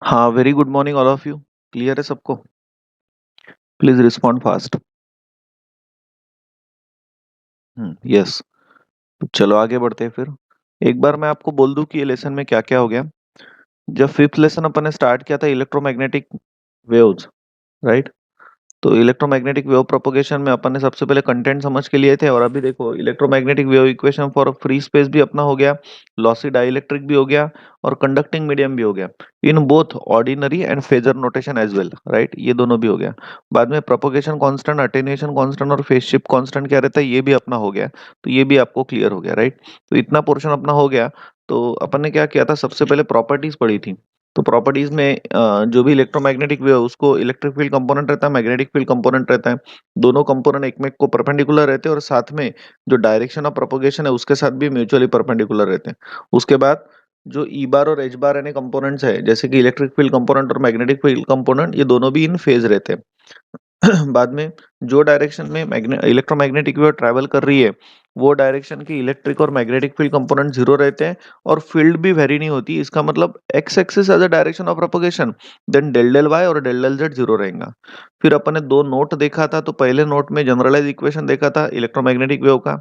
हाँ, very good morning all of you. Clear है सबको? Please respond fast. यस। तो चलो आगे बढ़ते हैं फिर। एक बार मैं आपको बोल दूं कि ये लेसन में क्या क्या हो गया। जब फिफ्थ लेसन अपन ने स्टार्ट किया था इलेक्ट्रोमैग्नेटिक वेव्स, राइट? तो इलेक्ट्रोमैग्नेटिक वेव प्रोपगेशन में अपन ने सबसे पहले कंटेंट समझ के लिए थे, और अभी देखो electromagnetic wave equation for free space भी अपना हो गया, लॉसी डाइलेक्ट्रिक भी हो गया, और कंडक्टिंग मीडियम भी हो गया। In both ordinary and phasor notation as well, right? ये दोनों भी हो गया। बाद में प्रोपगेशन कांस्टेंट, अटेन्यूएशन कांस्टेंट और फेज शिफ्ट कांस्टेंट क्या रहता है, ये भी अपना हो गया। तो ये भी आपको क्लियर हो गया, राइट? तो इतना पोर्शन अपना हो गया। तो अपन ने क्या किया था, सबसे पहले प्रॉपर्टीज पढ़ी थी। तो प्रॉपर्टीज में जो भी इलेक्ट्रोमैग्नेटिक वेव, उसको इलेक्ट्रिक फील्ड कंपोनेंट रहता है, मैग्नेटिक फील्ड कंपोनेट रहता है। दोनों कंपोनेंट एक में को परपेंडिकुलर रहते हैं, और साथ में जो डायरेक्शन ऑफ प्रोपगेशन है उसके साथ भी म्यूचुअली परपेंडिकुलर रहते हैं। उसके बाद जो ई बार और एच बार यानी कंपोनेंट्स है, जैसे कि इलेक्ट्रिक फील्ड कंपोनेंट और मैग्नेटिक फील्ड कंपोनेंट, ये दोनों भी इन फेज रहते हैं। बाद में जो डायरेक्शन में इलेक्ट्रोमैग्नेटिक वेव ट्रैवल कर रही है, वो डायरेक्शन की इलेक्ट्रिक और मैग्नेटिक फील्ड कंपोनेंट जीरो रहते हैं, और फील्ड भी वेरी नहीं होती। इसका मतलब x axis as a direction of propagation, then del del y और डेल डेल जेड जीरो रहेगा। फिर अपन ने दो नोट देखा था। तो पहले नोट में जनरलाइज इक्वेशन देखा था इलेक्ट्रोमैग्नेटिक वेव का,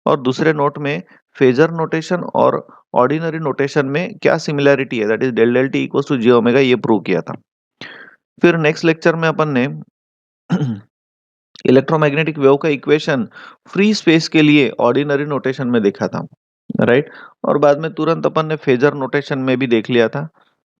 और दूसरे नोट में फेजर नोटेशन और ऑर्डिनरी नोटेशन में क्या सिमिलैरिटी है, that is del del t equals to j omega, ये प्रूव किया था। फिर नेक्स्ट लेक्चर में अपन ने इलेक्ट्रोमैग्नेटिक वेव का इक्वेशन फ्री स्पेस के लिए ऑर्डिनरी नोटेशन में देखा था, राइट? और बाद में तुरंत अपन ने फेजर नोटेशन में भी देख लिया था।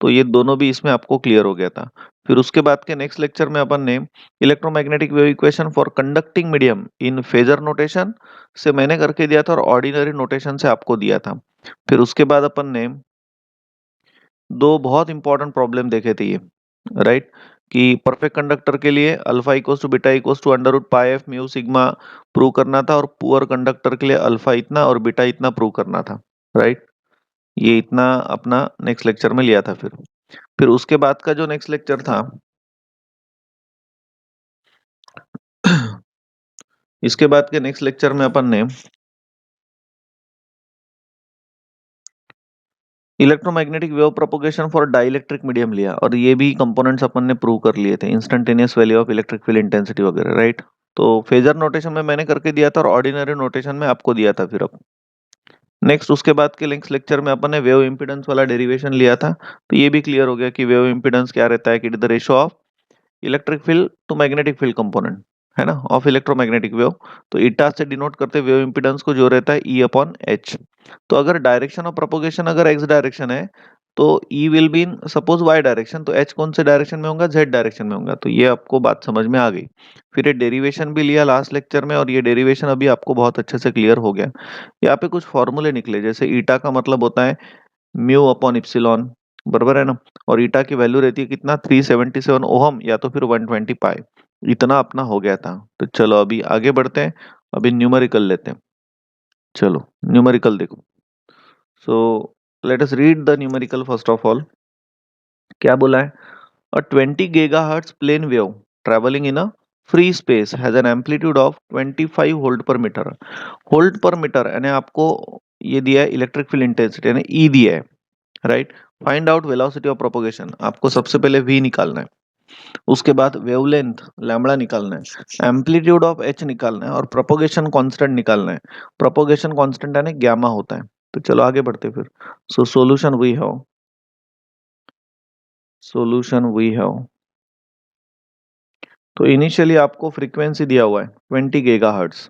तो ये दोनों भी इसमें आपको क्लियर हो गया था। फिर उसके बाद के नेक्स्ट लेक्चर में अपन ने electromagnetic wave equation for conducting medium in phasor notation से मैंने करके दिया था, और ऑर्डिनरी नोटेशन से आपको दिया था। फिर उसके बाद अपन ने दो बहुत इंपॉर्टेंट प्रॉब्लम देखे थे ये, राइट? कि परफेक्ट कंडक्टर के लिए alpha equals to beta equals to under root pi f mu sigma prove करना था, और पुअर कंडक्टर के लिए अल्फा इतना और बीटा इतना प्रूव करना था, राइट? ये इतना अपना नेक्स्ट लेक्चर में लिया था। फिर उसके बाद का जो नेक्स्ट लेक्चर था, इसके बाद के नेक्स्ट लेक्चर में अपन ने electromagnetic wave propagation for dielectric medium लिया, और ये भी कंपोनेंट्स अपन ने प्रूव कर लिए थे, instantaneous value of electric field intensity वगैरह, राइट? तो फेजर नोटेशन में मैंने करके दिया था, और ऑर्डिनरी नोटेशन में आपको दिया था। फिर अब नेक्स्ट उसके बाद के नेक्स्ट लेक्चर में अपन ने वेव इंपीडेंस वाला डेरिवेशन लिया था। तो ये भी क्लियर हो गया कि वेव इंपीडेंस क्या रहता है, कि it is the ratio of electric field to magnetic field component, है ना, ऑफ इलेक्ट्रोमैग्नेटिक वेव। तो ईटा से डिनोट करते वेव इंपीडेंस को, जो रहता है ई अपॉन एच। तो अगर डायरेक्शन ऑफ प्रोपोगेशन अगर एक्स डायरेक्शन है, तो E will be in suppose Y direction, तो एच कौन से डायरेक्शन में होगा, जेड डायरेक्शन में होगा। तो ये आपको बात समझ में आ गई। फिर ये डेरिवेशन भी लिया लास्ट लेक्चर में, और ये डेरिवेशन अभी आपको बहुत अच्छे से क्लियर हो गया। यहाँ पे कुछ फॉर्मूले निकले, जैसे ईटा का मतलब होता है म्यू अपॉन इप्सिलॉन, बराबर है ना? और ईटा की वैल्यू रहती है कितना, 377 ओहम या तो फिर 120 पाई। इतना अपना हो गया था। तो चलो अभी आगे बढ़ते हैं। अभी न्यूमेरिकल लेते हैं। चलो न्यूमेरिकल देखो। So let us read the numerical first of all. क्या बोला है? अ 20 gigahertz plane wave traveling in a free space has an amplitude of 25 volt पर मीटर। वोल्ट पर मीटर यानी आपको ये दिया है इलेक्ट्रिक फील्ड इंटेंसिटी, यानी ई दिया है, right? Find out velocity of propagation, आपको सबसे पहले वी निकालना है। उसके बाद वेवलेंथ लैम्बडा निकालना है, एम्पलीट्यूड ऑफ एच निकालना है, और प्रोपोगेशन कांस्टेंट निकालना है। प्रोपोगेशन कांस्टेंट यानी गामा होता है। तो चलो आगे बढ़ते फिर। So solution we have. तो इनिशियली आपको फ्रीक्वेंसी दिया हुआ है 20 GHz।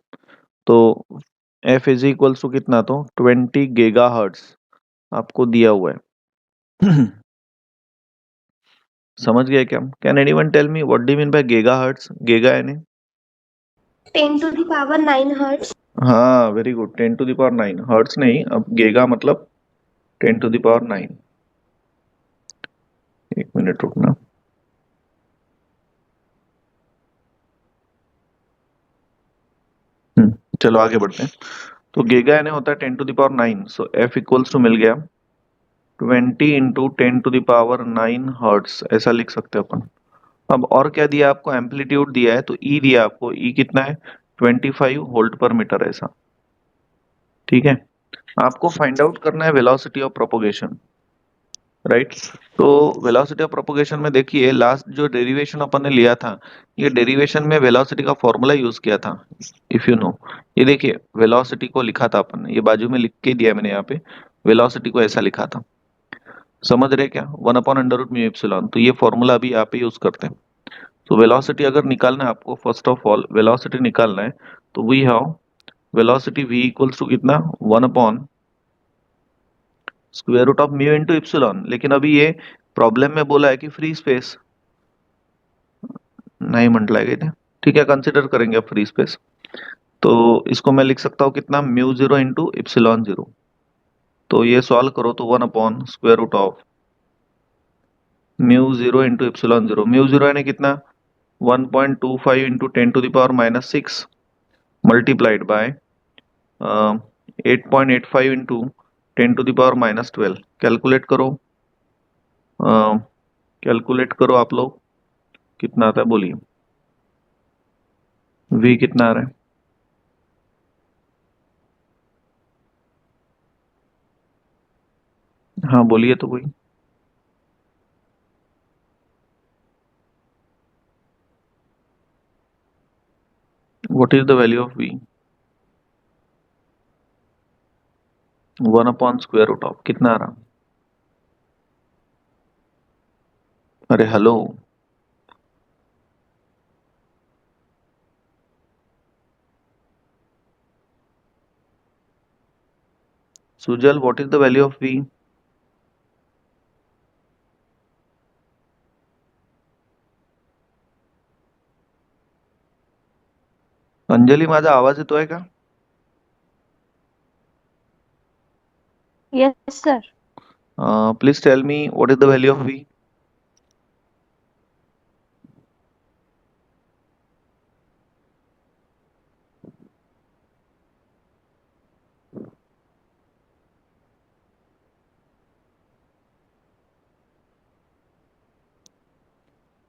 तो एफ इज इक्वल्स टू कितना, तो 20 GHz आपको दिया हुआ है। समझ गए क्या? Can anyone tell me what do you mean by gigahertz? Giga यानी 10 to the power 9 hertz. हाँ, very good. 10 to the power 9 hertz नहीं, अब गीगा मतलब 10 to the power 9। एक मिनट रुकना। चलो आगे बढ़ते हैं। तो गीगा यानी होता है 10 to the power 9, so F equals to मिल गया 20 × 10 to the power 9 हर्ट्स, ऐसा लिख सकते हैं अपन। अब और क्या दिया आपको, एम्पलीट्यूड दिया है, तो ई दिया आपको, ई कितना है, 25 वोल्ट पर मीटर, ऐसा। ठीक है। आपको फाइंड आउट करना है वेलोसिटी ऑफ प्रोपोगेशन। राइट। तो वेलोसिटी ऑफ प्रोपगेशन में देखिए लास्ट जो डेरिवेशन अपन ने लिया था, ये डेरिवेशन में वेलोसिटी का फॉर्मूला यूज किया था, इफ यू नो। ये देखिए वेलोसिटी को लिखा था अपन ने, ये बाजू में लिख के दिया मैंने यहाँ पे, वेलोसिटी को ऐसा लिखा था। समझ रहे क्या? 1/√μ एप्सिलॉन। तो ये फॉर्मूला अभी यहाँ पे यूज करते हैं। तो वेलोसिटी अगर निकालना है आपको, फर्स्ट ऑफ ऑल वेलोसिटी निकालना है, तो we have velocity v equals to कितना, 1/√μ×एप्सिलॉन। लेकिन अभी ये प्रॉब्लम में बोला है कि फ्री स्पेस नाही म्हटलंय का इथे, ठीक है कंसिडर करेंगे अब फ्री स्पेस। तो इसको मैं लिख सकता हूँ कितना, μ0 × ε0। तो ये सॉल्व करो तो 1/√μ0 × ε0। यानी कितना, 1.25 into 10⁻⁻6 multiplied by 8.85 into 10⁻12। Calculate करो, कैलकुलेट करो आप लोग, कितना आता है बोलिए, v कितना आ रहा है? हाँ बोलिए तो कोई। What is the value of v? 1/√ऑफ कितना आ रहा? अरे hello, Sujal what is the value of v? Anjali माझा आवाज येतोय का? Yes, sir. Please tell me what is the value of v?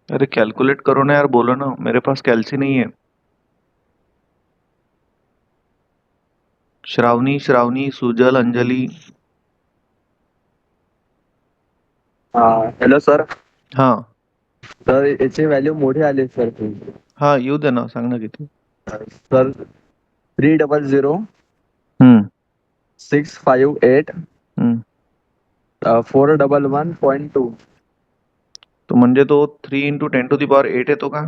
अरे कैलकुलेट करो ना यार, बोलो ना, मेरे पास कैलसी नहीं है। श्रावणी, श्रावणी, सुजल, अंजली। Hello sir. हाँ सर याची व्हॅल्यू मोठी आली सर. हाँ येऊ दे ना, सांग ना किती. सर 300 हम्म 658 हम्म 411.2. तो म्हणजे तो 3 × 10⁸ येतो का?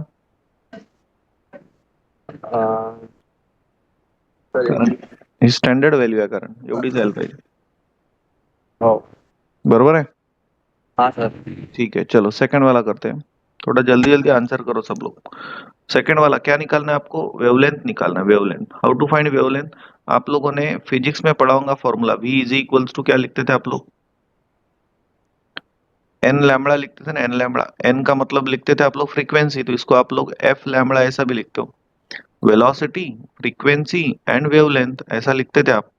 सर कारण ही स्टँडर्ड व्हॅल्यू आहे, कारण एवढीच यायला पाहिजे. हो. बरोबर है? हाँ सर. ठीक है, चलो सेकंड वाला करते हैं। थोड़ा जल्दी जल्दी आंसर करो सब लोग। सेकंड वाला क्या निकालना है आपको? वेवलेंथ निकालना है, wavelength. How to find wavelength? आप लोगों ने फिजिक्स में पढ़ा होगा formula, v is equals to क्या लिखते थे आप लोग? एन लैम्बडा लिखते थे ना, एन लैम्बडा। एन का मतलब लिखते थे आप लोग फ्रीक्वेंसी, तो इसको आप लोग एफ लैम्बडा ऐसा भी लिखते हो। वेलोसिटी, फ्रीक्वेंसी एंड वेवलेंथ ऐसा लिखते थे आप।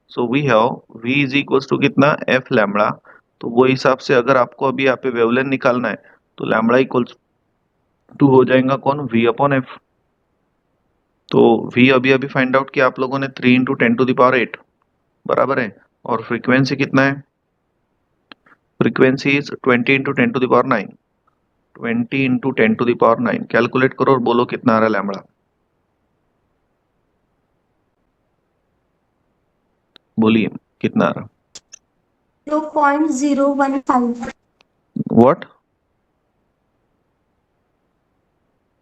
So we have v is equals to कितना, एफ लैम्बडा। तो वो हिसाब से अगर आपको अभी यहाँ पे वेवलेंथ निकालना है, तो लैम्बडा इक्वल्स टू हो जाएगा कौन, v/f। तो v अभी अभी फाइंड आउट किया आप लोगों ने, 3 × 10⁸ बराबर है। और फ्रीक्वेंसी कितना है? फ्रीक्वेंसी इज 20 × 10⁹ 20 × 10⁹ कैलकुलेट करो और बोलो कितना आ रहा है लैम्बडा। बोलिए कितना आ रहा? 0.015. व्हाट?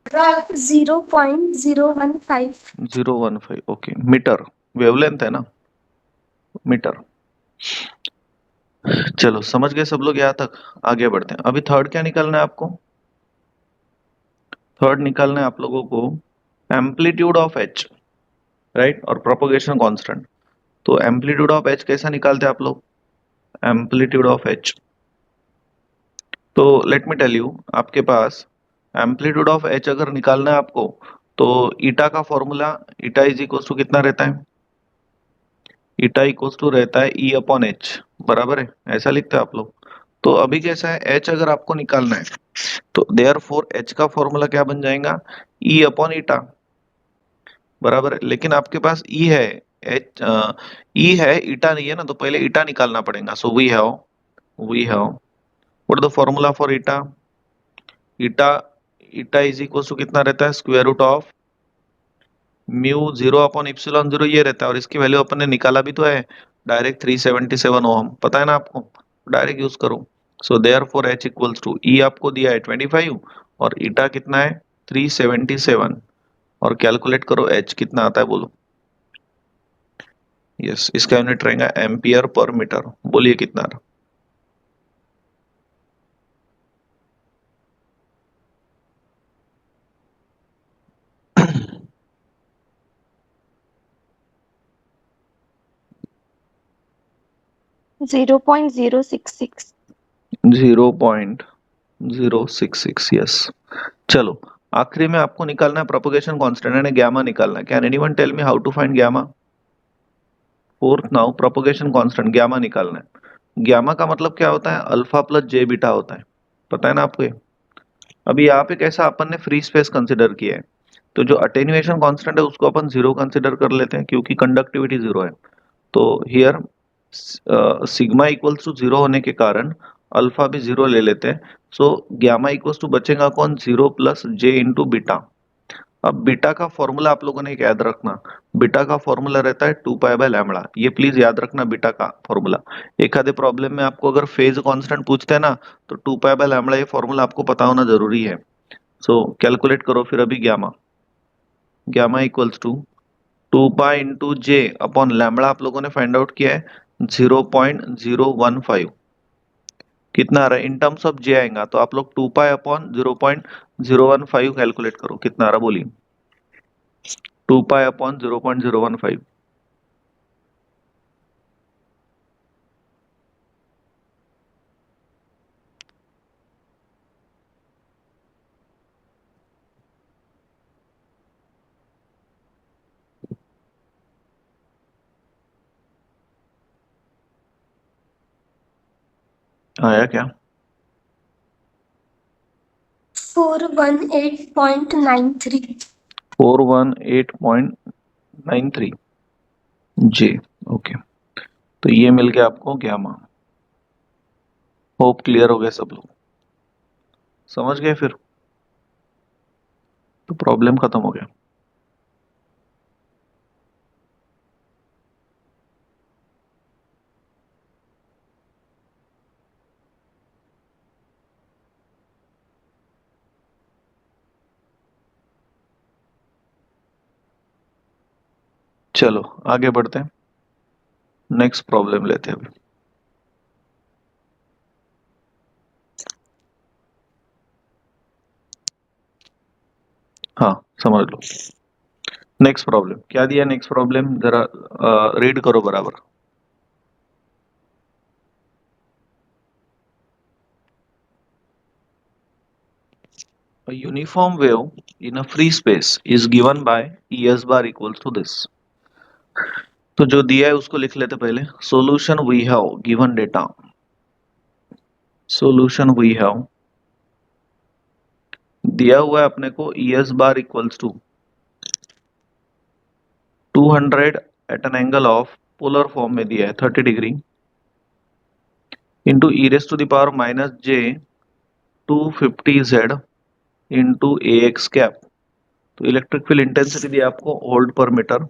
0.015. 0.15, ओके। मीटर, वेवलेंथ है ना, मीटर। चलो समझ गए सब लोग यहाँ तक? आगे बढ़ते हैं। अभी थर्ड क्या निकालना है आपको? थर्ड निकालना है आप लोगों को एम्पलीट्यूड ऑफ एच, राइट, और प्रोपोगेशन कांस्टेंट। तो एम्पलीट्यूड ऑफ एच कैसा निकालते हैं आप लोग? एम्पलीट्यूड ऑफ एच, तो लेट मी टेल यू, आपके पास एम्पलीट्यूड ऑफ एच अगर निकालना है आपको, तो ईटा का formula, eta is equal to कितना रहता है? ईटा इक्वल टू रहता है E/H, बराबर है, ऐसा लिखते हैं आप लोग। तो अभी कैसा है, एच अगर आपको निकालना है, तो देयर फोर एच का फॉर्मूला क्या बन जाएगा, E/ईटा, बराबर है। लेकिन आपके पास ई है, एच ई है, ईटा नहीं है ना, तो पहले ईटा निकालना पड़ेगा। So we have what the formula for eta? Eta eta is equal to कितना रहता है? Square root of mu 0 upon epsilon 0 ये रहता है, और इसकी वैल्यू अपन ने निकाला भी तो है डायरेक्ट 377 ओम, पता है ना आपको, डायरेक्ट यूज करो। So therefore H equals to, E आपको दिया है 25 और ईटा कितना है 377, और कैलकुलेट करो एच कितना आता है बोलो। यस, इसका यूनिट रहेगा एम्पियर पर मीटर, बोलिए कितना रहा? 0.066। 0.066, यस। चलो, आखिरी में आपको निकालना है प्रोपगेशन कांस्टेंट, यानी गैमा निकालना है। Can anyone tell me how to find gamma? Fourth now propagation constant gamma निकालना है। गैमा का मतलब क्या होता है? अल्फा प्लस जे बीटा होता है, पता है ना आपको ये? अभी यहाँ पे कैसा अपन ने फ्री स्पेस कंसिडर किया है, तो जो अटेन्युएशन कांस्टेंट है उसको अपन जीरो कंसिडर कर लेते हैं क्योंकि कंडक्टिविटी जीरो है। तो here sigma equals to zero होने के कारण अल्फा भी जीरो ले लेते हैं। सो ग्यामा इक्वल्स टू बचेगा कौन? Zero plus j into beta. अब बीटा का फॉर्मूला आप लोगों ने एक याद रखना, बीटा का फॉर्मूला रहता है 2 पाई बाय लैम्बडा, ये प्लीज याद रखना बीटा का फॉर्मूला। एक आधे प्रॉब्लम में आपको अगर फेज कांस्टेंट पूछते हैं ना, तो 2 पाई बाय लैम्बडा ये फॉर्मूला आपको पता होना जरूरी है। सो कैलकुलेट करो फिर अभी gamma. Gamma equals to 2 pi into j upon lambda आप लोगों ने फाइंड आउट किया है 0.015। कितना आ रहा है इन टर्म्स ऑफ जे? आएगा तो आप लोग 2 पाई अपॉन 0.015 कैलकुलेट करो, कितना आ रहा बोलिए? 2 पाई अपॉन 0.015। आया क्या? 418.93। 418.93 जे। ओके, तो ये मिल गया आपको ग्यामा। होप क्लियर हो गया सब लोग, समझ गए फिर? तो प्रॉब्लम खत्म हो गया। चलो आगे बढ़ते हैं, नेक्स्ट प्रॉब्लम लेते हैं अभी। हाँ समझ लो। नेक्स्ट प्रॉब्लम क्या दिया? नेक्स्ट प्रॉब्लम जरा रीड करो बराबर। A uniform wave in a free space is given by ES bar equals to this। तो जो दिया है उसको लिख लेते पहले। Solution we have given data, solution we have दिया हुआ है अपने को ES bar equals to 200 at an angle of polar form में दिया है 30 degree into E raise to the power minus J 250 Z into a x cap. तो electric field intensity दी आपको वोल्ट पर मीटर,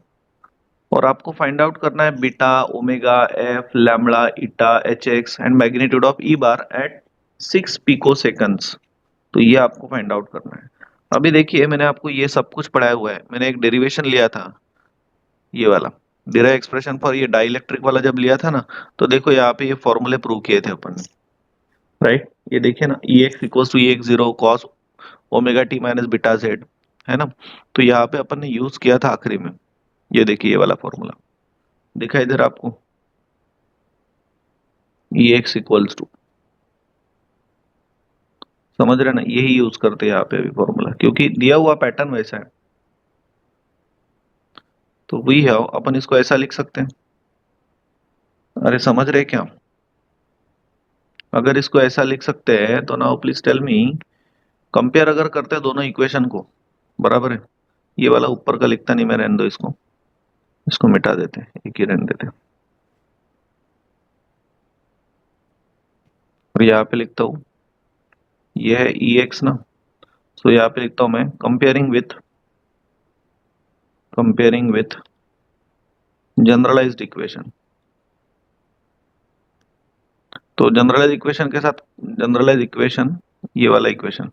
और आपको फाइंड आउट करना है beta, omega, f, lambda, eta, h x and magnitude of E bar at 6 pico seconds. तो ये आपको फाइंड आउट करना है। अभी देखिए मैंने आपको ये सब कुछ पढ़ाया हुआ है, मैंने एक डेरिवेशन लिया था ये वाला, डिराइव एक्सप्रेशन फॉर ये डाइलेक्ट्रिक वाला जब लिया था ना, तो देखो यहाँ पे ये फॉर्मूले प्रूव किए थे अपन ने, राइट? ये देखिए ना, E X equals to E X zero cos omega T minus beta Z, है ना? तो यहाँ पे अपन ने यूज किया था आखिरी में, ये देखिए ये वाला फॉर्मूला दिखा इधर आपको, ई एक्स इक्वल्स टू, समझ रहे ना, यही यूज करते हैं यहाँ पे अभी फॉर्मूला, क्योंकि दिया हुआ पैटर्न वैसा है। तो वी हैव, अपन इसको ऐसा लिख सकते हैं। अरे समझ रहे क्या? अगर इसको ऐसा लिख सकते हैं तो now please tell me, compare अगर करते हैं दोनों इक्वेशन को, बराबर है? ये वाला ऊपर का लिखता नहीं मैं, रहने दो इसको, इसको मिटा देते हैं, एक ही रहने देते हैं, और यहाँ पे लिखता हूँ ये है ई एक्स ना, तो यहाँ पे लिखता हूं मैं कंपेयरिंग विथ जनरलाइज्ड इक्वेशन। तो जनरलाइज इक्वेशन के साथ जनरलाइज इक्वेशन, ये वाला equation,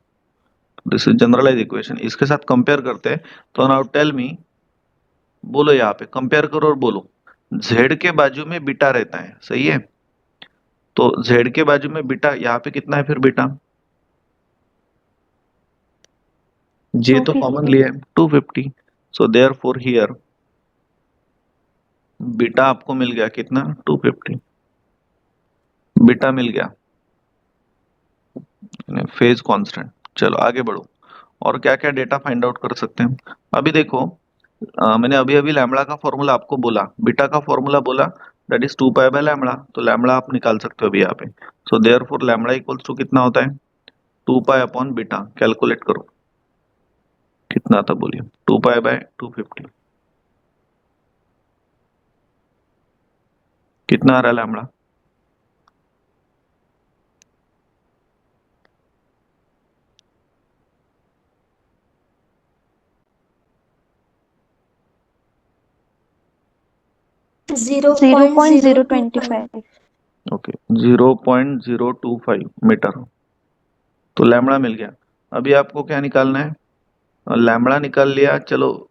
this is generalise equation, इसके साथ कंपेयर करते हैं। तो नाउ टेल मी, बोलो यहाँ पे कंपेयर करो और बोलो, z के बाजू में बीटा रहता है, सही है? तो z के बाजू में बीटा, यहाँ पे कितना है फिर बीटा? j तो कॉमन 250. लिया है 250, so therefore here beta आपको मिल गया कितना? 250 बीटा मिल गया, फेज कांस्टेंट। चलो आगे बढ़ो, और क्या क्या डेटा फाइंड आउट कर सकते हैं? अभी देखो, मैंने अभी अभी लैम्बडा का फॉर्मूला आपको बोला, बीटा का फॉर्मूला बोला, that is 2 pi by lambda. तो लैम्बडा आप निकाल सकते हो अभी यहाँ पे। So therefore lambda equals to कितना होता है? 2 पाई अपॉन बीटा। कैलकुलेट करो कितना था, बोलिए। 2 पाई बाय 250 कितना आ रहा है लैम्बडा? 0.025. 0.025. Okay, 0.025 metre. तो लैम्बडा मिल गया। अभी आपको क्या निकालना है? लैम्बडा निकाल लिया, चलो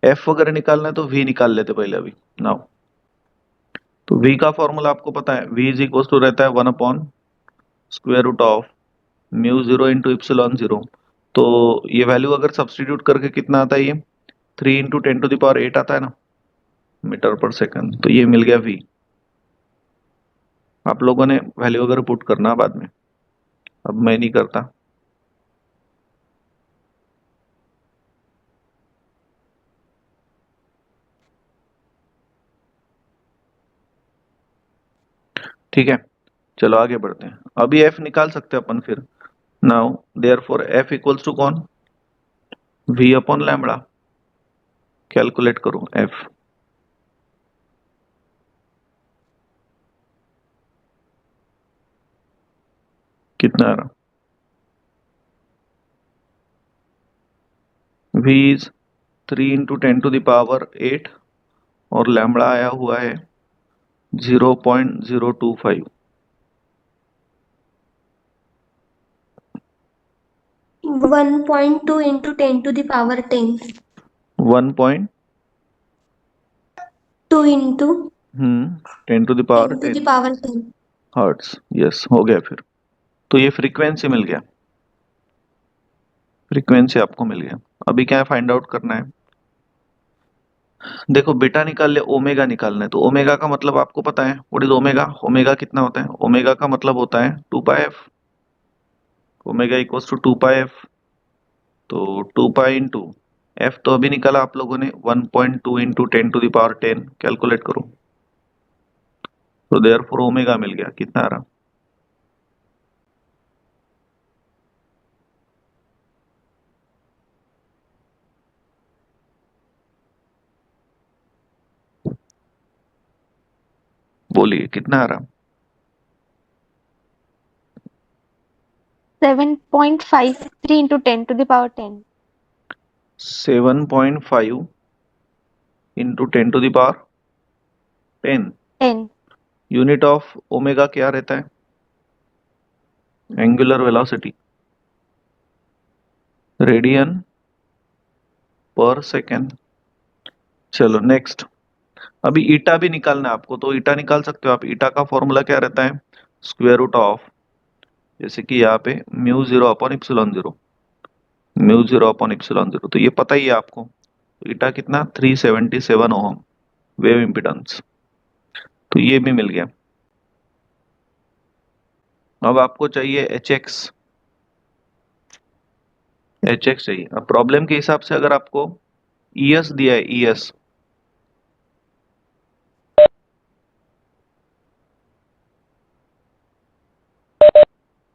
एफ वगैरह निकालना है तो वी निकाल लेते पहले अभी। नाउ तो वी का फॉर्मूला आपको पता है, वी इज इक्वल टू रहता है 1/√ऑफ mu zero into epsilon zero. तो ये वैल्यू अगर सब्सटीट्यूट करके कितना आता है? ये 3 × 10⁸ आता है ना, मीटर पर सेकंड। तो ये मिल गया वी। आप लोगों ने वैल्यू अगर पुट करना बाद में, अब मैं नहीं करता। ठीक है, चलो आगे बढ़ते हैं। अभी एफ निकाल सकते हैं अपन फिर। Now therefore F equals to कौन? V upon lambda. कैलकुलेट करो एफ कितना आ रहा? वी इज 3 × 10⁸ और लैम्बडा आया हुआ है 0.025। 1.2 into 10 to the power 10. 1 point 2 into 10 to the 10 power to the 10 power 10. Hertz. Yes, हो गया फिर। तो ये फ्रीक्वेंसी मिल गया, फ्रीक्वेंसी आपको मिल गया। अभी क्या फाइंड आउट करना है? देखो बीटा निकाल ले, ओमेगा निकालना है। तो ओमेगा का मतलब आपको पता है, व्हाट इज ओमेगा? ओमेगा कितना होता है? ओमेगा का मतलब होता है 2 pi F. Omega equals to 2 pi F. तो 2 पाई इंटू एफ तो अभी निकाला आप लोगों ने 1.2 इंटू 10⁻10। कैलकुलेट करो। तो देयर फोर ओमेगा मिल गया, कितना आ रहा? बोलिए कितना आ रहा? 7.53 into 10 to the power 10. 7.5 into 10⁻10। 10. Unit of omega क्या रहता है? एंगुलर वेलोसिटी, रेडियन पर सेकेंड। चलो नेक्स्ट, अभी ईटा भी निकालना है आपको। तो ईटा निकाल सकते हो आप। ईटा का फॉर्मूला क्या रहता है? √ऑफ, जैसे कि यहाँ पे म्यू 0/ε0, म्यू 0/ε0। तो ये पता ही है आपको। तो ईटा कितना? 377 ओहम वेव इम्पिडेंस। तो ये भी मिल गया। अब आपको चाहिए एच एक्स चाहिए। अब प्रॉब्लम के हिसाब से अगर आपको ईएस दिया है, ईएस,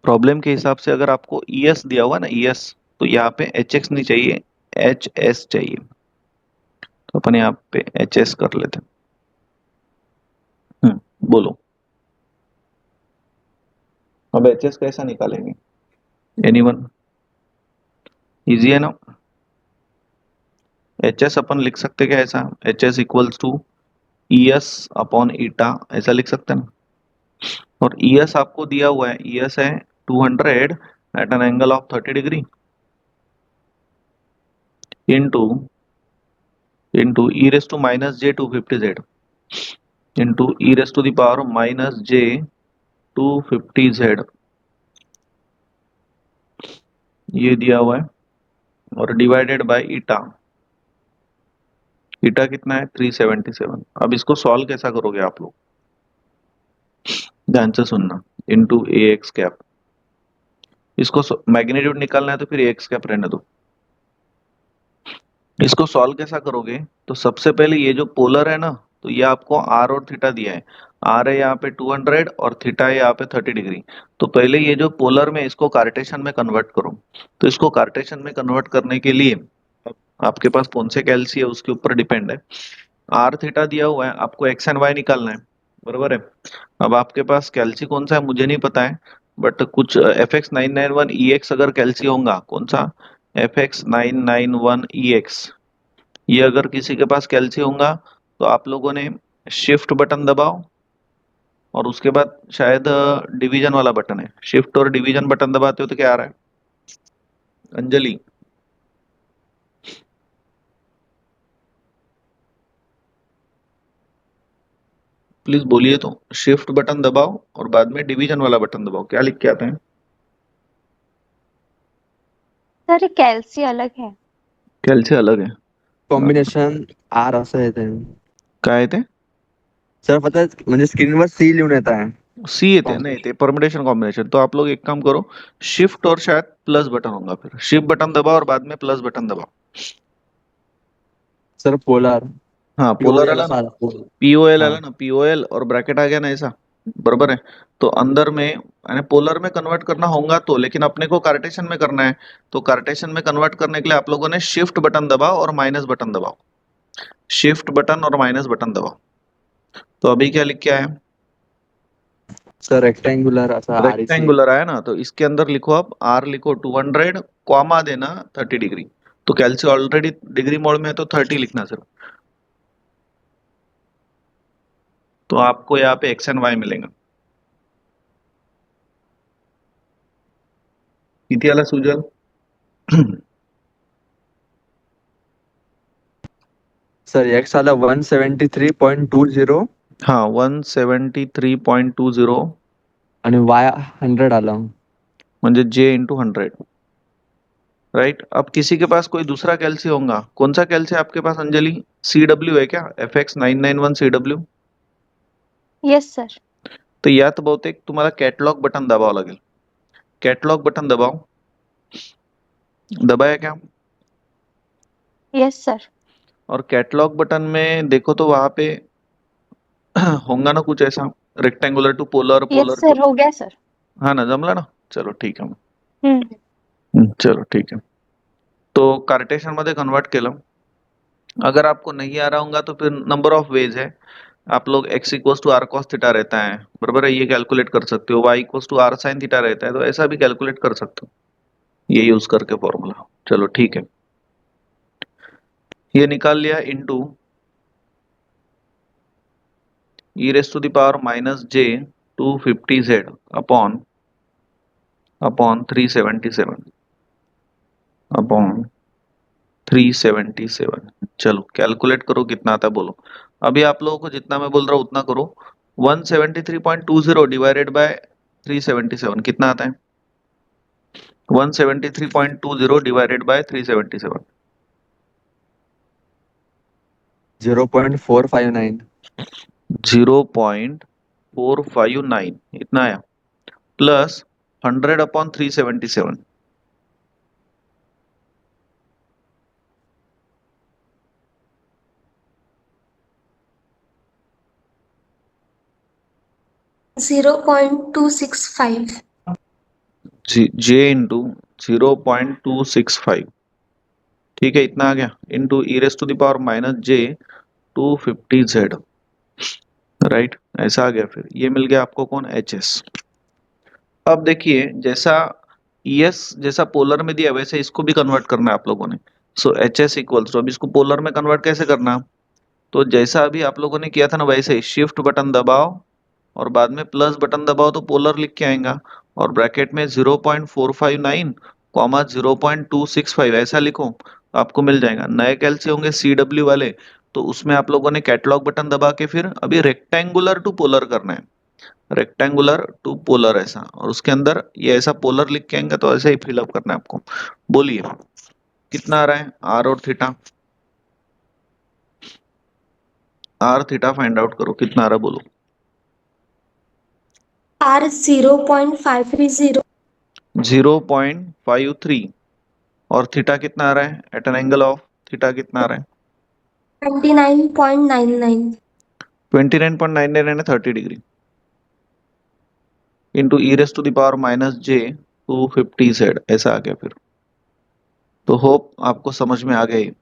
प्रॉब्लम के हिसाब से अगर आपको ईएस दिया हुआ ना, ईएस, तो यहाँ पे एच एक्स नहीं चाहिए, एच एस चाहिए। तो अपन यहाँ पे एच एस कर लेते हैं। बोलो। अब एच एस कैसा निकालेंगे? एनीवन? इजी है ना? एच एस अपन लिख सकते क्या ऐसा? H S equals to E S upon eta, ऐसा लिख सकते हैं ना? और ई एस आपको दिया हुआ है, ई एस है 200 at an angle of 30 degree into E raise to minus J 250 Z into E raise to the power minus J 250 Z, ये दिया हुआ है, और डिवाइडेड बाय ईटा। ईटा कितना है? 377। अब इसको सॉल्व कैसा करोगे आप लोग? ध्यान से सुनना। इंटू ए एक्स कैप, इसको मैग्नीट्यूड निकालना है तो फिर ए एक्स कैप रहने दो। इसको सॉल्व कैसा करोगे? तो सबसे पहले ये जो पोलर है ना, तो ये आपको आर और थीटा दिया है। आर है यहाँ पे 200 और थीटा है यहाँ पे 30 डिग्री। तो पहले ये जो पोलर में इसको कार्टेशियन में कन्वर्ट करो। तो इसको कार्टेशियन में कन्वर्ट करने के लिए आपके पास कौन से कैल्सी है उसके ऊपर डिपेंड है। आर थीटा दिया हुआ है, आपको एक्स एंड वाई निकालना है, बरोबर है। अब आपके पास कैल्सी कौन सा है मुझे नहीं पता है, बट कुछ एफ एक्स 991 ई एक्स अगर कैल्सी होगा, कौन सा? एफ एक्स 991 ई एक्स, ये अगर किसी के पास कैल्सी होगा तो आप लोगों ने शिफ्ट बटन दबाओ, और उसके बाद शायद डिवीजन वाला बटन है, शिफ्ट और डिवीजन बटन दबाते हो तो क्या आ रहा है? अंजलि, प्लीज बोलिए तो। शिफ्ट बटन दबाओ और बाद में डिवीजन वाला बटन दबाओ, क्या लिख के आते हैं? सर कैल्सी अलग है। कैल्सी अलग है? कॉम्बिनेशन आर असं येते. काय ते? सर फक्त म्हणजे स्क्रीनवर सी लिहून येत आहे. सी येते नहीं ते परमिटेशन कॉम्बिनेशन। तो आप लोग एक काम करो, शिफ्ट और शायद प्लस बटन होगा, फिर शिफ्ट बटन दबाओ और बाद में प्लस बटन दबाओ। सर पोलार हाँ पोलर पीओएल आला असं ना, आला. पीओएल हाँ आला ना, पीओएल और ब्रैकेट आ गया ना ऐसा, बरोबर है। तो अंदर में यानी पोलर में कन्वर्ट करना होगा तो, लेकिन अपने को कार्टेशियन में करना है। तो कार्टेशियन में कन्वर्ट करने के लिए आप लोगों ने शिफ्ट बटन दबाओ और माइनस बटन दबाओ, शिफ्ट बटन और माइनस बटन दबाओ। तो अभी क्या लिख के आया? सर रेक्टेंगुलर असं आरईसी. रेक्टेंगुलर आया ना, तो इसके अंदर लिखो, आप आर लिखो 200, कॉमा देना 30 डिग्री। तो कैल्सी ऑलरेडी डिग्री मोड में है तो 30 लिखना सिर्फ। तो आपको यहाँ पे एक्स एंड वाई मिलेगा। किती आला सुजल? सर एक्स आला 173.20 हाँ 173.20 आणि वाय 100 आलं. म्हणजे जे इंटू 100, राइट। अब किसी के पास कोई दूसरा कैल्सी होगा, कौन सा कैल्सी है आपके पास अंजलि? सी डब्ल्यू है क्या? F X 991 C W? Yes sir. तो यात बहुतेक तुम्हाला कॅटलॉग बटन दबावं लागेल। कॅटलॉग बटन दबाओ, दबाया क्या? Yes sir. और कैटलॉग बटन में देखो तो वहां पे होगा ना कुछ ऐसा, rectangular to polar, yes polar to, sir हो गया सर. हाँ ना, जमला ना? चलो ठीक है। हम्म. चलो ठीक है। तो कार्टेशियन मध्ये कन्वर्ट केलं। अगर आपको नहीं आ रहा होगा तो फिर नंबर ऑफ वेज है। आप लोग x equals to R cos theta रहता है, बराबर है, ये कैलकुलेट कर सकते हो। y equals to R sine theta रहता है, तो ऐसा भी कैलकुलेट कर सकते हो ये यूज करके फॉर्मूला। चलो ठीक है, ये निकाल लिया into E raise to the power minus J 250 z upon 377 upon 377। चलो कैलकुलेट करो कितना आता है बोलो। अभी आप लोगों को जितना मैं बोल रहा हूँ उतना करो। 173.20 डिवाइडेड बाय 377 कितना आता है? 173.20 डिवाइडेड बाय 377, 0.459. 0.459 इतना आया, प्लस 100 अपॉन 377, 0.265. जे इंटू 0.265, ठीक है, इतना आ गया, into E raise to the power minus J 250 z, right. ऐसा आ गया, फिर ये मिल गया आपको कौन? H S. अब देखिए जैसा ES जैसा पोलर में दिया वैसे इसको भी कन्वर्ट करना है आप लोगों ने। सो HS इक्वल्स, तो अब इसको पोलर में कन्वर्ट कैसे करना, तो जैसा अभी आप लोगों ने किया था ना वैसे ही शिफ्ट बटन दबाओ और बाद में प्लस बटन दबाओ तो पोलर लिख के आएगा, और ब्रैकेट में 0.459 कॉमा 0.265 ऐसा लिखो तो आपको मिल जाएगा। नए कैलसी होंगे CW वाले, तो उसमें आप लोगों ने कैटलॉग बटन दबा के फिर अभी रेक्टेंगुलर टू पोलर करना है, रेक्टेंगुलर टू पोलर ऐसा, और उसके अंदर ये ऐसा पोलर लिख के आएंगे तो ऐसे ही फिलअप करना है आपको। बोलिए कितना आ रहा है आर और theta, R theta find out करो कितना आ रहा है बोलो। R 0.530 0.53, और थीटा कितना आ रहा है at an angle of, theta कितना आ रहा है 29.99 29.99 यानी 30 degree, into E raise to the power minus J 250 Z ऐसा आ गया फिर। तो होप आपको समझ में आ गया ये।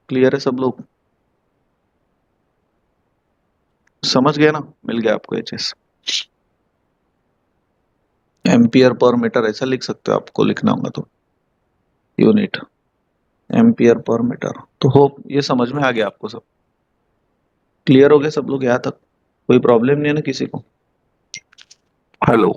क्लियर है सब लोग, समझ गए ना, मिल गया आपको HS। एम्पियर पर मीटर ऐसा लिख सकते हो आपको लिखना होगा तो, यूनिट एम्पियर पर मीटर। तो होप ये समझ में आ गया आपको सब, क्लियर हो गए सब लोग यहाँ तक, कोई प्रॉब्लम नहीं है ना किसी को। हेलो,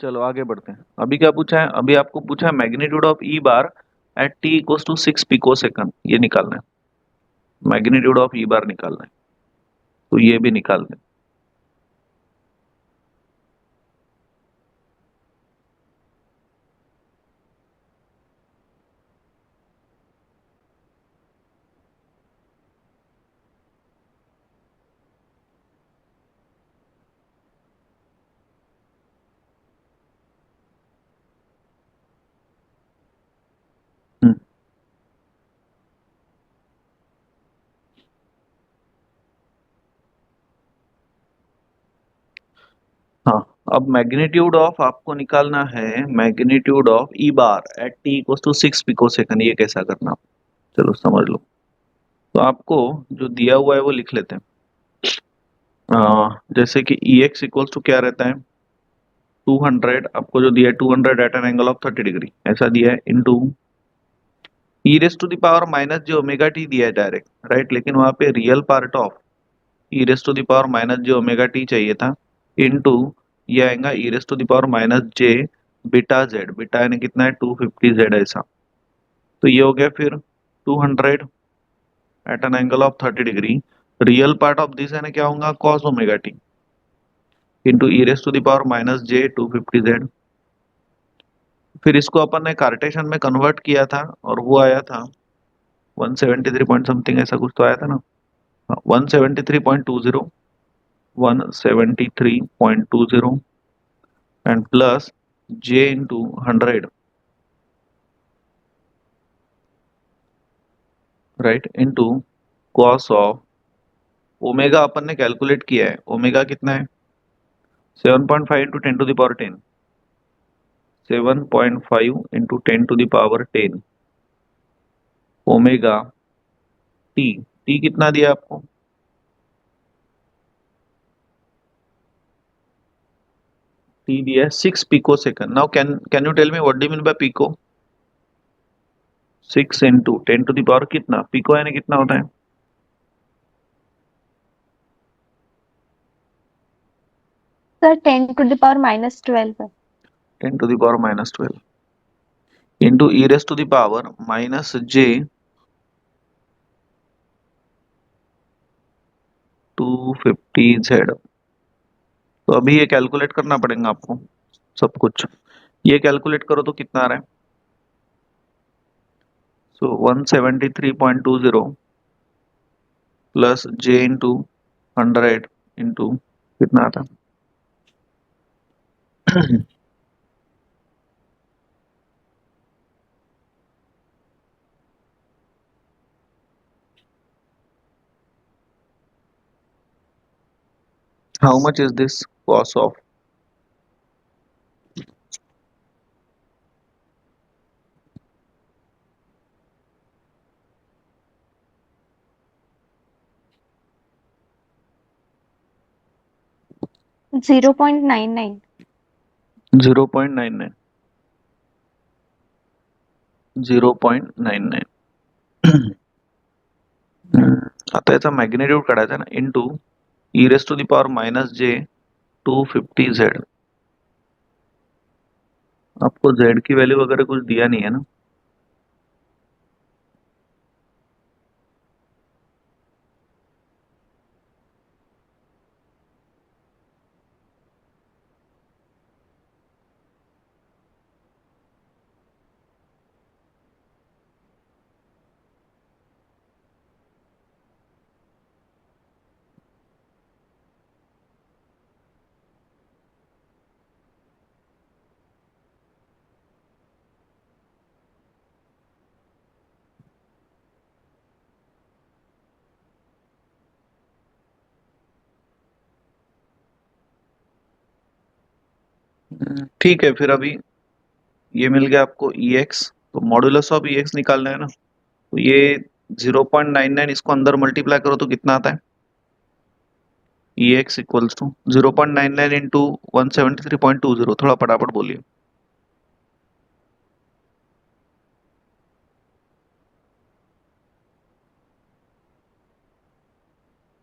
चलो आगे बढ़ते हैं। अभी क्या पूछा है, अभी आपको पूछा है magnitude of E bar at T equals to 6 pico second, ये निकालना है, मैग्नीट्यूड ऑफ ई बार निकालना है, तो ये भी निकाल दें। हम्म, हाँ, अब मैग्नीट्यूड ऑफ आपको निकालना है, magnitude of E bar at T equals to 6 pico second, ये कैसा करना, चलो समझ लो। तो आपको जो दिया हुआ है वो लिख लेते हैं। जैसे कि ई एक्स इक्वल्स टू क्या रहता है 200, आपको जो दिया है 200 at an angle of 30 degree ऐसा दिया है, into e raise to the power minus j omega t दिया है डायरेक्ट, राइट, लेकिन वहां पे real part of e raise to the power minus j omega t चाहिए था, इनटू ये आएगा e raise to the power minus j beta z, beta यानी कितना है 250 Z ऐसा। तो ये हो गया फिर 200 at an angle of 30 degree, real part of this है ना क्या होगा cos omega T, into E raise to the power minus J 250 Z। फिर इसको अपन ने कार्टेशियन में कन्वर्ट किया था और वो आया था 173 पॉइंट समथिंग ऐसा कुछ तो आया था ना, 173.20, 173.20 and plus j into 100, right, into cos of omega अपन ने कैलकुलेट किया है, ओमेगा कितना है 7.5 into 10 to the power 10, 7.5 into 10 to the power 10 omega t, t कितना दिया आपको टी दिया है 6 pico second. Now can you tell me what do you mean by pico, 6 into 10 to the power कितना, पिको यानी कितना होता है सर 10 to the power -12 है। 10 to the power -12 into E raise to the power minus J 250 Z। तो अभी ये calculate करना पड़ेगा आपको सब कुछ, ये कैलकुलेट करो तो कितना आ रहा है, सो 173.20 प्लस जे इंटू 100 इंटू कितना आता है how much is this cos of 0.99. 0.99. 0.99. आता याचा मॅग्नेट्यूड काढायचा ना, into E raise to the power minus J 250z. आपको z की वैल्यू वगैरह कुछ दिया नहीं है ना? ठीक है, फिर अभी ये मिल गया आपको EX, तो मॉड्यूलस ऑफ EX निकालना है ना, तो ये 0.99 इसको अंदर मल्टीप्लाई करो तो कितना आता है? EX equals to 0.99 into 173.20. थोड़ा फटाफट बोलिए.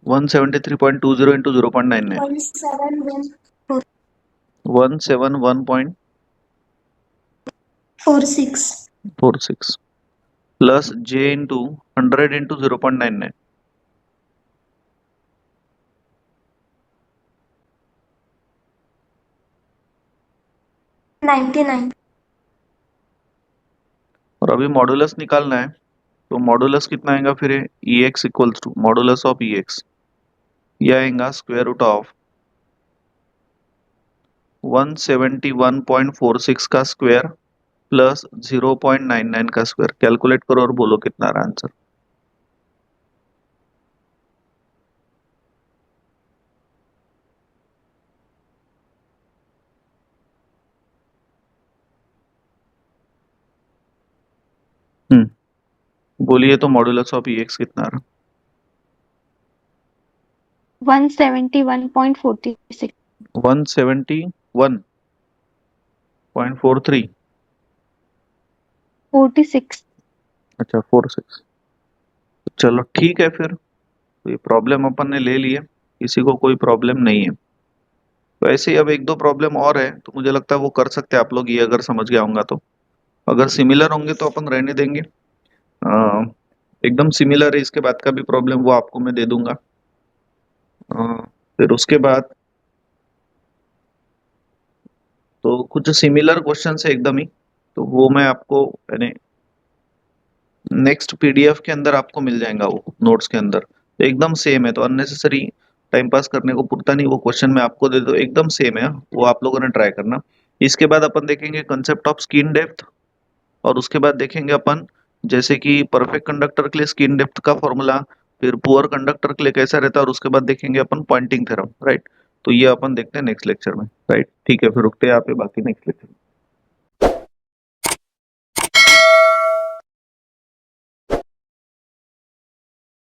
173.20 into 0.99. 171.46 171.46 plus J into 100 into 0.99. 99 और अभी मॉडुलस निकालना है, तो मॉडुलस कितना आएगा फिर? EX equals to modulus of EX, ये आएगा स्क्वायर रूट ऑफ 171.46 का स्क्वायर प्लस 0.99 का स्क्वायर. कैलकुलेट करो और बोलो कितना आ रहा आंसर. बोलिए तो मॉडुलस ऑफ EX कितना आ रहा? 171.46. 171.43. 46. अच्छा 46. चलो ठीक है, फिर तो ये प्रॉब्लम अपन ने ले ली है, किसी को कोई प्रॉब्लम नहीं है. तो ऐसे ही अब एक दो प्रॉब्लम और है, तो मुझे लगता है वो कर सकते हैं आप लोग, ये अगर समझ गया होगा तो. अगर सिमिलर होंगे तो अपन रहने देंगे. अ, एकदम सिमिलर है इसके बाद का भी प्रॉब्लम, वो आपको मैं दे दूंगा. फिर उसके बाद तो कुछ सिमिलर क्वेश्चन है एकदम ही, तो वो मैं आपको यानी नेक्स्ट PDF के अंदर आपको मिल जाएगा, वो नोट्स के अंदर. तो एकदम सेम है, तो अननेसेसरी टाइम पास करने को पुरता नहीं. वो क्वेश्चन मैं आपको दे दो, एकदम सेम है, वो आप लोगों ने ट्राई करना. इसके बाद अपन देखेंगे कंसेप्ट ऑफ स्किन डेप्थ, और उसके बाद देखेंगे अपन जैसे कि परफेक्ट कंडक्टर के लिए स्किन डेप्थ का फॉर्मूला, फिर पुअर कंडक्टर के लिए कैसा रहता है, और उसके बाद देखेंगे अपन पॉइंटिंग थ्योरम. राइट, तो ये अपन देखते हैं नेक्स्ट लेक्चर में. राइट, ठीक है, फिर रुकते हैं यहाँ पे, बाकी नेक्स्ट लेक्चर.